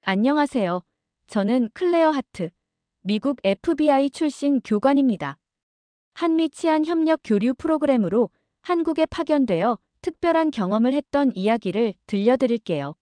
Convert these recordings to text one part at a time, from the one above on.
안녕하세요. 저는 클레어 하트, 미국 FBI 출신 교관입니다. 한미 치안 협력 교류 프로그램으로 한국에 파견되어 특별한 경험을 했던 이야기를 들려드릴게요.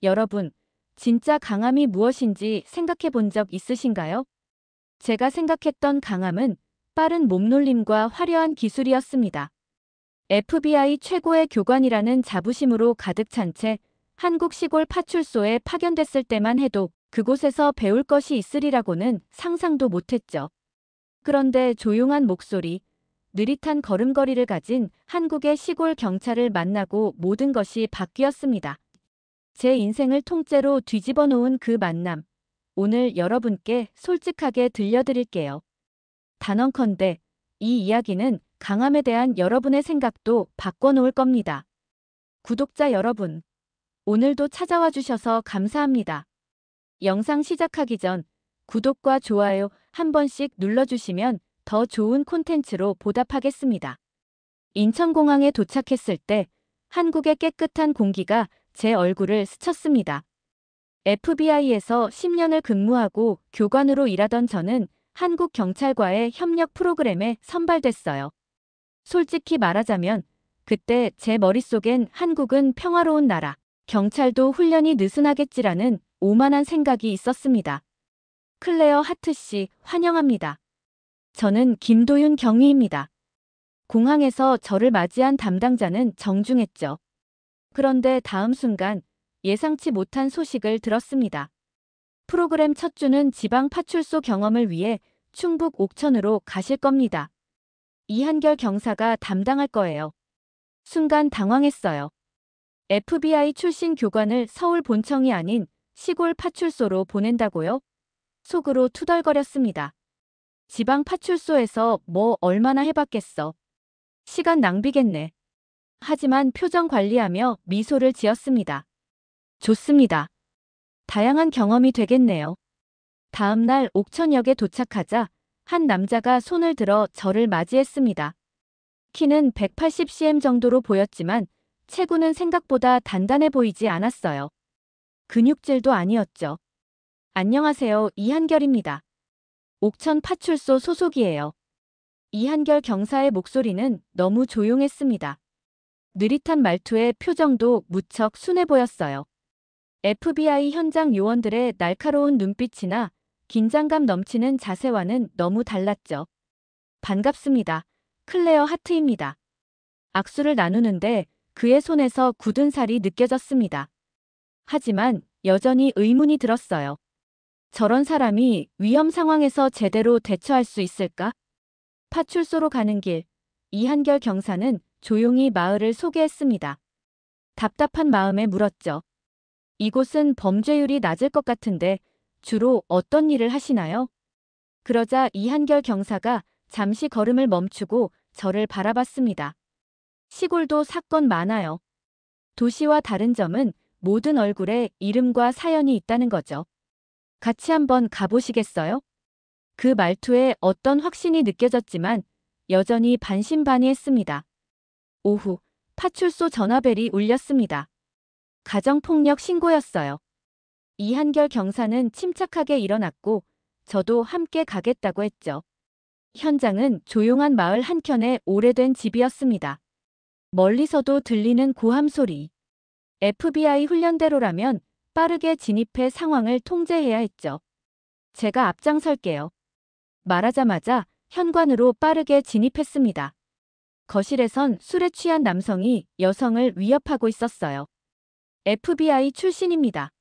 여러분, 진짜 강함이 무엇인지 생각해 본 적 있으신가요? 제가 생각했던 강함은 빠른 몸놀림과 화려한 기술이었습니다. FBI 최고의 교관이라는 자부심으로 가득 찬 채 한국 시골 파출소에 파견됐을 때만 해도 그곳에서 배울 것이 있으리라고는 상상도 못했죠. 그런데 조용한 목소리, 느릿한 걸음걸이를 가진 한국의 시골 경찰을 만나고 모든 것이 바뀌었습니다. 제 인생을 통째로 뒤집어 놓은 그 만남, 오늘 여러분께 솔직하게 들려드릴게요. 단언컨대 이 이야기는 강함에 대한 여러분의 생각도 바꿔놓을 겁니다. 구독자 여러분, 오늘도 찾아와 주셔서 감사합니다. 영상 시작하기 전 구독과 좋아요 한 번씩 눌러주시면 더 좋은 콘텐츠로 보답하겠습니다. 인천공항에 도착했을 때 한국의 깨끗한 공기가 제 얼굴을 스쳤습니다. FBI에서 10년을 근무하고 교관으로 일하던 저는 한국 경찰과의 협력 프로그램에 선발됐어요. 솔직히 말하자면 그때 제 머릿속엔 한국은 평화로운 나라, 경찰도 훈련이 느슨하겠지라는 오만한 생각이 있었습니다. 클레어 하트씨 환영합니다. 저는 김도윤 경위입니다. 공항에서 저를 맞이한 담당자는 정중했죠. 그런데 다음 순간 예상치 못한 소식을 들었습니다. 프로그램 첫 주는 지방 파출소 경험을 위해 충북 옥천으로 가실 겁니다. 이한결 경사가 담당할 거예요. 순간 당황했어요. FBI 출신 교관을 서울 본청이 아닌 시골 파출소로 보낸다고요? 속으로 투덜거렸습니다. 지방 파출소에서 뭐 얼마나 해봤겠어. 시간 낭비겠네. 하지만 표정 관리하며 미소를 지었습니다. 좋습니다. 다양한 경험이 되겠네요. 다음 날 옥천역에 도착하자 한 남자가 손을 들어 저를 맞이했습니다. 키는 180cm 정도로 보였지만 체구는 생각보다 단단해 보이지 않았어요. 근육질도 아니었죠. 안녕하세요, 이한결입니다. 옥천 파출소 소속이에요. 이한결 경사의 목소리는 너무 조용했습니다. 느릿한 말투에 표정도 무척 순해 보였어요. FBI 현장 요원들의 날카로운 눈빛이나 긴장감 넘치는 자세와는 너무 달랐죠. 반갑습니다. 클레어 하트입니다. 악수를 나누는데 그의 손에서 굳은 살이 느껴졌습니다. 하지만 여전히 의문이 들었어요. 저런 사람이 위험 상황에서 제대로 대처할 수 있을까? 파출소로 가는 길, 이한결 경사는 조용히 마을을 소개했습니다. 답답한 마음에 물었죠. 이곳은 범죄율이 낮을 것 같은데 주로 어떤 일을 하시나요? 그러자 이한결 경사가 잠시 걸음을 멈추고 저를 바라봤습니다. 시골도 사건 많아요. 도시와 다른 점은 모든 얼굴에 이름과 사연이 있다는 거죠. 같이 한번 가보시겠어요? 그 말투에 어떤 확신이 느껴졌지만 여전히 반신반의했습니다. 오후, 파출소 전화벨이 울렸습니다. 가정폭력 신고였어요. 이한결 경사는 침착하게 일어났고 저도 함께 가겠다고 했죠. 현장은 조용한 마을 한켠의 오래된 집이었습니다. 멀리서도 들리는 고함 소리. FBI 훈련대로라면 빠르게 진입해 상황을 통제해야 했죠. 제가 앞장설게요. 말하자마자 현관으로 빠르게 진입했습니다. 거실에선 술에 취한 남성이 여성을 위협하고 있었어요. FBI 출신입니다.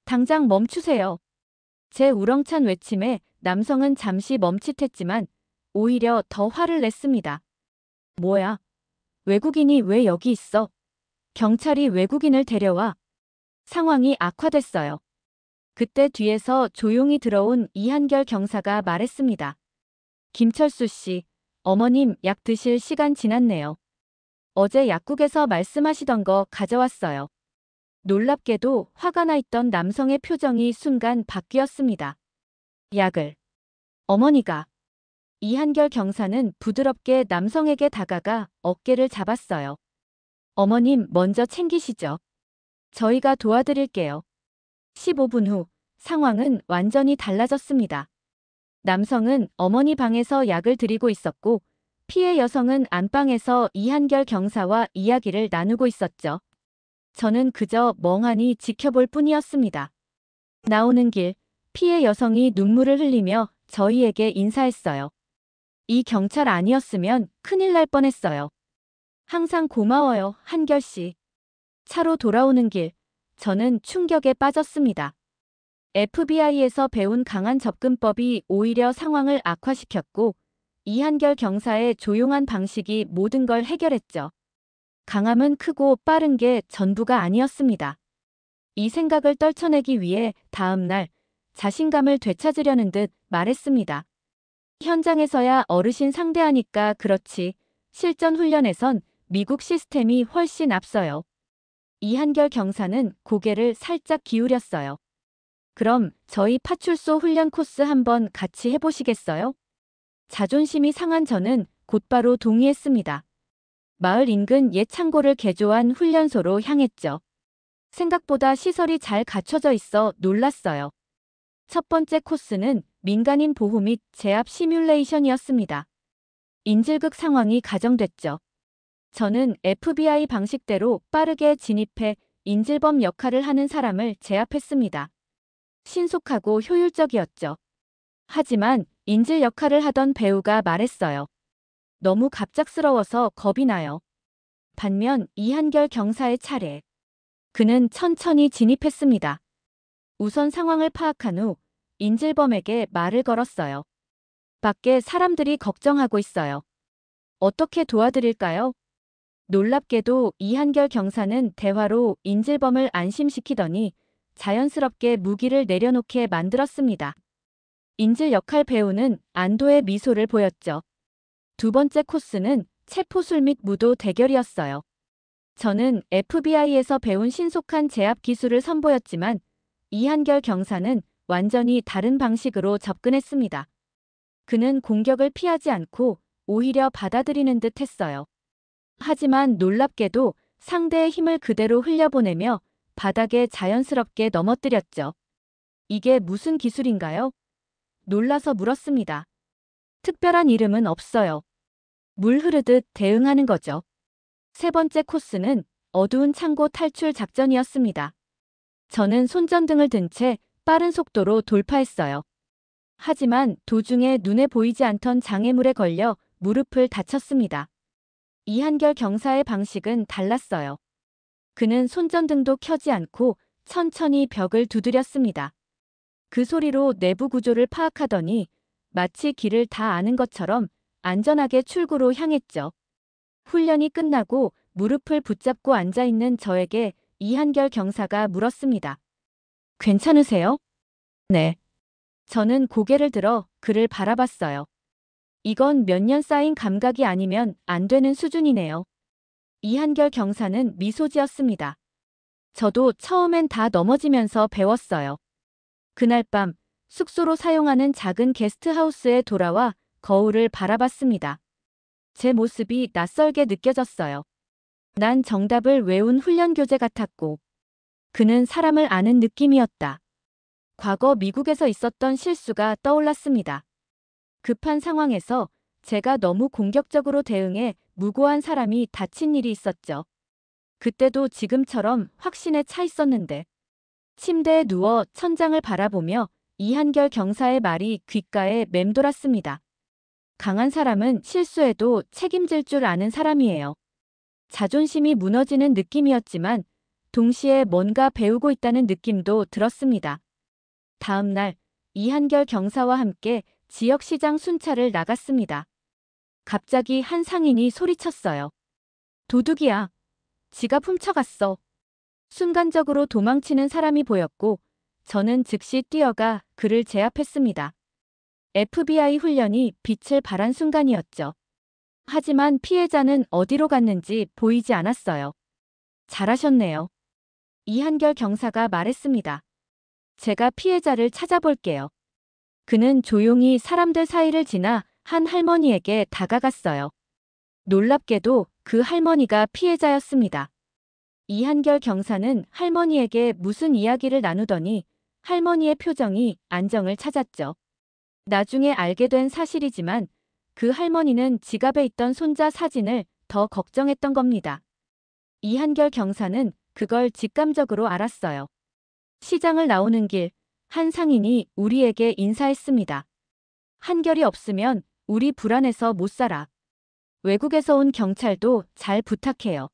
당장 멈추세요. 제 우렁찬 외침에 남성은 잠시 멈칫했지만 오히려 더 화를 냈습니다. 뭐야? 외국인이 왜 여기 있어? 경찰이 외국인을 데려와. 상황이 악화됐어요. 그때 뒤에서 조용히 들어온 이한결 경사가 말했습니다. 김철수 씨, 어머님 약 드실 시간 지났네요. 어제 약국에서 말씀하시던 거 가져왔어요. 놀랍게도 화가 나 있던 남성의 표정이 순간 바뀌었습니다. 약을. 어머니가. 이한결 경사는 부드럽게 남성에게 다가가 어깨를 잡았어요. 어머님 먼저 챙기시죠. 저희가 도와드릴게요. 15분 후 상황은 완전히 달라졌습니다. 남성은 어머니 방에서 약을 드리고 있었고 피해 여성은 안방에서 이한결 경사와 이야기를 나누고 있었죠. 저는 그저 멍하니 지켜볼 뿐이었습니다. 나오는 길, 피해 여성이 눈물을 흘리며 저희에게 인사했어요. 이 경찰 아니었으면 큰일 날 뻔했어요. 항상 고마워요, 한결 씨. 차로 돌아오는 길, 저는 충격에 빠졌습니다. FBI에서 배운 강한 접근법이 오히려 상황을 악화시켰고 이한결 경사의 조용한 방식이 모든 걸 해결했죠. 강함은 크고 빠른 게 전부가 아니었습니다. 이 생각을 떨쳐내기 위해 다음 날 자신감을 되찾으려는 듯 말했습니다. 현장에서야 어르신 상대하니까 그렇지 실전 훈련에선 미국 시스템이 훨씬 앞서요. 이한결 경사는 고개를 살짝 기울였어요. 그럼 저희 파출소 훈련 코스 한번 같이 해보시겠어요? 자존심이 상한 저는 곧바로 동의했습니다. 마을 인근 옛 창고를 개조한 훈련소로 향했죠. 생각보다 시설이 잘 갖춰져 있어 놀랐어요. 첫 번째 코스는 민간인 보호 및 제압 시뮬레이션이었습니다. 인질극 상황이 가정됐죠. 저는 FBI 방식대로 빠르게 진입해 인질범 역할을 하는 사람을 제압했습니다. 신속하고 효율적이었죠. 하지만 인질 역할을 하던 배우가 말했어요. 너무 갑작스러워서 겁이 나요. 반면 이한결 경사의 차례. 그는 천천히 진입했습니다. 우선 상황을 파악한 후 인질범에게 말을 걸었어요. 밖에 사람들이 걱정하고 있어요. 어떻게 도와드릴까요? 놀랍게도 이한결 경사는 대화로 인질범을 안심시키더니 자연스럽게 무기를 내려놓게 만들었습니다. 인질 역할 배우는 안도의 미소를 보였죠. 두 번째 코스는 체포술 및 무도 대결이었어요. 저는 FBI에서 배운 신속한 제압 기술을 선보였지만 이한결 경사는 완전히 다른 방식으로 접근했습니다. 그는 공격을 피하지 않고 오히려 받아들이는 듯 했어요. 하지만 놀랍게도 상대의 힘을 그대로 흘려보내며 바닥에 자연스럽게 넘어뜨렸죠. 이게 무슨 기술인가요? 놀라서 물었습니다. 특별한 이름은 없어요. 물 흐르듯 대응하는 거죠. 세 번째 코스는 어두운 창고 탈출 작전이었습니다. 저는 손전등을 든 채 빠른 속도로 돌파했어요. 하지만 도중에 눈에 보이지 않던 장애물에 걸려 무릎을 다쳤습니다. 이한결 경사의 방식은 달랐어요. 그는 손전등도 켜지 않고 천천히 벽을 두드렸습니다. 그 소리로 내부 구조를 파악하더니 마치 길을 다 아는 것처럼 안전하게 출구로 향했죠. 훈련이 끝나고 무릎을 붙잡고 앉아있는 저에게 이한결 경사가 물었습니다. 괜찮으세요? 네. 저는 고개를 들어 그를 바라봤어요. 이건 몇 년 쌓인 감각이 아니면 안 되는 수준이네요. 이한결 경사는 미소 지었습니다. 저도 처음엔 다 넘어지면서 배웠어요. 그날 밤 숙소로 사용하는 작은 게스트하우스에 돌아와 거울을 바라봤습니다. 제 모습이 낯설게 느껴졌어요. 난 정답을 외운 훈련 교재 같았고 그는 사람을 아는 느낌이었다. 과거 미국에서 있었던 실수가 떠올랐습니다. 급한 상황에서 제가 너무 공격적으로 대응해 무고한 사람이 다친 일이 있었죠. 그때도 지금처럼 확신에 차 있었는데 침대에 누워 천장을 바라보며 이한결 경사의 말이 귓가에 맴돌았습니다. 강한 사람은 실수해도 책임질 줄 아는 사람이에요. 자존심이 무너지는 느낌이었지만 동시에 뭔가 배우고 있다는 느낌도 들었습니다. 다음 날 이한결 경사와 함께 지역시장 순찰을 나갔습니다. 갑자기 한 상인이 소리쳤어요. 도둑이야. 지갑 훔쳐갔어. 순간적으로 도망치는 사람이 보였고 저는 즉시 뛰어가 그를 제압했습니다. FBI 훈련이 빛을 발한 순간이었죠. 하지만 피해자는 어디로 갔는지 보이지 않았어요. 잘하셨네요. 이한결 경사가 말했습니다. 제가 피해자를 찾아볼게요. 그는 조용히 사람들 사이를 지나 한 할머니에게 다가갔어요. 놀랍게도 그 할머니가 피해자였습니다. 이한결 경사는 할머니에게 무슨 이야기를 나누더니 할머니의 표정이 안정을 찾았죠. 나중에 알게 된 사실이지만 그 할머니는 지갑에 있던 손자 사진을 더 걱정했던 겁니다. 이한결 경사는 그걸 직감적으로 알았어요. 시장을 나오는 길, 한 상인이 우리에게 인사했습니다. 한결이 없으면 우리 불안해서 못 살아. 외국에서 온 경찰도 잘 부탁해요.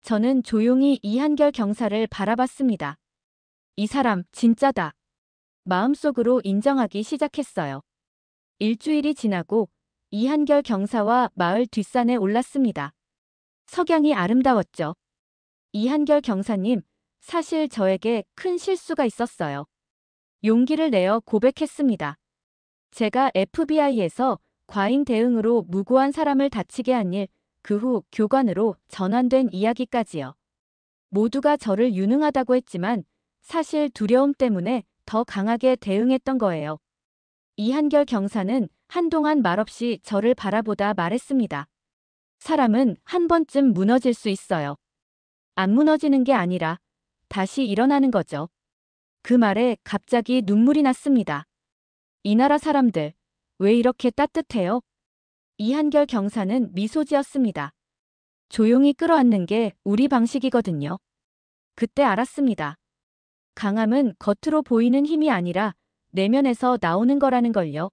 저는 조용히 이한결 경사를 바라봤습니다. 이 사람 진짜다. 마음속으로 인정하기 시작했어요. 일주일이 지나고 이한결 경사와 마을 뒷산에 올랐습니다. 석양이 아름다웠죠. 이한결 경사님, 사실 저에게 큰 실수가 있었어요. 용기를 내어 고백했습니다. 제가 FBI에서 과잉 대응으로 무고한 사람을 다치게 한 일, 그 후 교관으로 전환된 이야기까지요. 모두가 저를 유능하다고 했지만 사실 두려움 때문에 더 강하게 대응했던 거예요. 이한결 경사는 한동안 말없이 저를 바라보다 말했습니다. 사람은 한 번쯤 무너질 수 있어요. 안 무너지는 게 아니라 다시 일어나는 거죠. 그 말에 갑자기 눈물이 났습니다. 이 나라 사람들, 왜 이렇게 따뜻해요? 이한결 경사는 미소 지었습니다. 조용히 끌어안는 게 우리 방식이거든요. 그때 알았습니다. 강함은 겉으로 보이는 힘이 아니라 내면에서 나오는 거라는 걸요.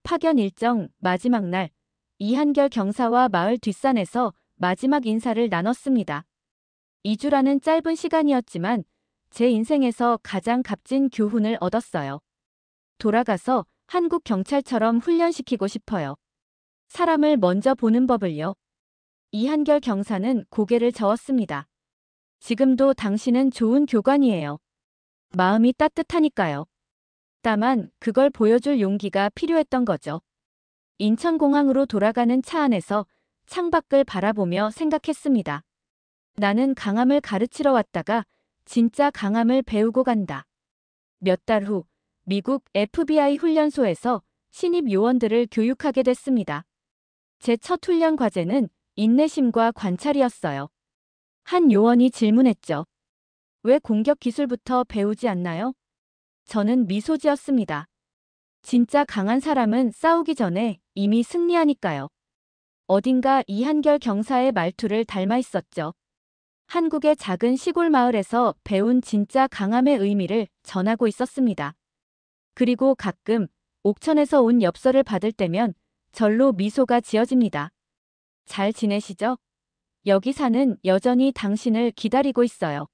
파견 일정 마지막 날, 이한결 경사와 마을 뒷산에서 마지막 인사를 나눴습니다. 2주라는 짧은 시간이었지만 제 인생에서 가장 값진 교훈을 얻었어요. 돌아가서 한국 경찰처럼 훈련시키고 싶어요. 사람을 먼저 보는 법을요. 이한결 경사는 고개를 저었습니다. 지금도 당신은 좋은 교관이에요. 마음이 따뜻하니까요. 다만 그걸 보여줄 용기가 필요했던 거죠. 인천공항으로 돌아가는 차 안에서 창밖을 바라보며 생각했습니다. 나는 강함을 가르치러 왔다가 진짜 강함을 배우고 간다. 몇 달 후 미국 FBI 훈련소에서 신입 요원들을 교육하게 됐습니다. 제 첫 훈련 과제는 인내심과 관찰이었어요. 한 요원이 질문했죠. 왜 공격 기술부터 배우지 않나요? 저는 미소 지었습니다. 진짜 강한 사람은 싸우기 전에 이미 승리하니까요. 어딘가 이한결 경사의 말투를 닮아 있었죠. 한국의 작은 시골 마을에서 배운 진짜 강함의 의미를 전하고 있었습니다. 그리고 가끔 옥천에서 온 엽서를 받을 때면 절로 미소가 지어집니다. 잘 지내시죠? 여기 사는 여전히 당신을 기다리고 있어요.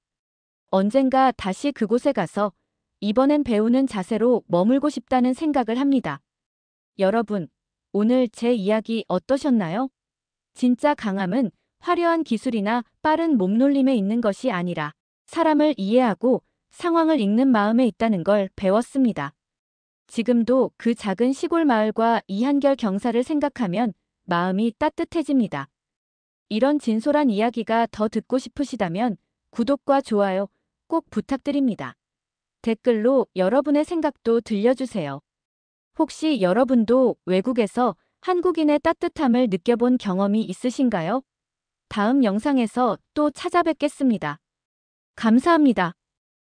언젠가 다시 그곳에 가서 이번엔 배우는 자세로 머물고 싶다는 생각을 합니다. 여러분, 오늘 제 이야기 어떠셨나요? 진짜 강함은 화려한 기술이나 빠른 몸놀림에 있는 것이 아니라 사람을 이해하고 상황을 읽는 마음에 있다는 걸 배웠습니다. 지금도 그 작은 시골 마을과 이한결 경사를 생각하면 마음이 따뜻해집니다. 이런 진솔한 이야기가 더 듣고 싶으시다면 구독과 좋아요 꼭 부탁드립니다. 댓글로 여러분의 생각도 들려주세요. 혹시 여러분도 외국에서 한국인의 따뜻함을 느껴본 경험이 있으신가요? 다음 영상에서 또 찾아뵙겠습니다. 감사합니다.